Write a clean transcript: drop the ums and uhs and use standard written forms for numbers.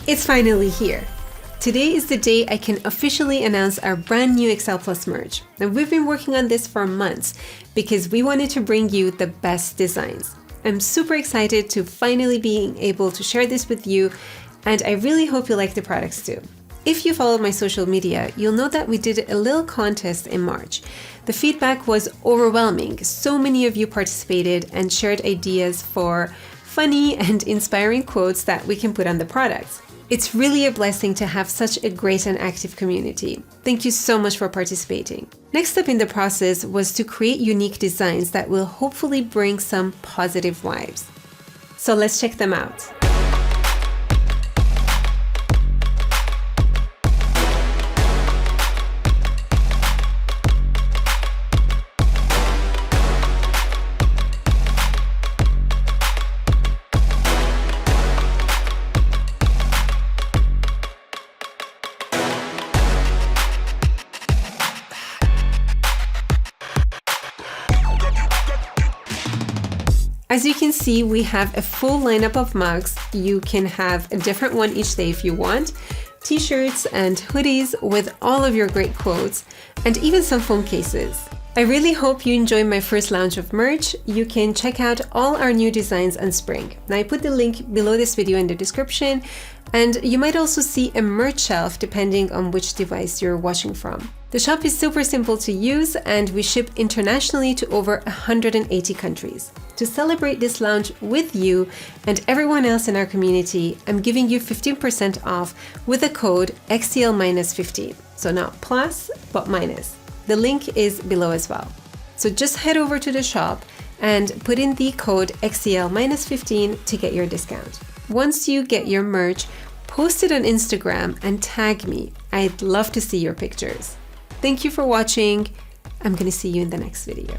It's finally here. Today is the day I can officially announce our brand new XelPlus merch. Now, we've been working on this for months because we wanted to bring you the best designs. I'm super excited to finally being able to share this with you, and I really hope you like the products too. If you follow my social media, you'll know that we did a little contest in March. The feedback was overwhelming. So many of you participated and shared ideas for funny and inspiring quotes that we can put on the products. It's really a blessing to have such a great and active community. Thank you so much for participating. Next step in the process was to create unique designs that will hopefully bring some positive vibes. So let's check them out. As you can see, we have a full lineup of mugs. You can have a different one each day if you want, t-shirts and hoodies with all of your great quotes, and even some phone cases. I really hope you enjoy my first launch of merch. You can check out all our new designs on spring. Now, I put the link below this video in the description, and you might also see a merch shelf depending on which device you're watching from. The shop is super simple to use, and we ship internationally to over 180 countries. To celebrate this launch with you and everyone else in our community, I'm giving you 15% off with the code XEL-15. So not plus, but minus. The link is below as well. So just head over to the shop and put in the code XEL-15 to get your discount. Once you get your merch, post it on Instagram and tag me. I'd love to see your pictures. Thank you for watching. I'm going to see you in the next video.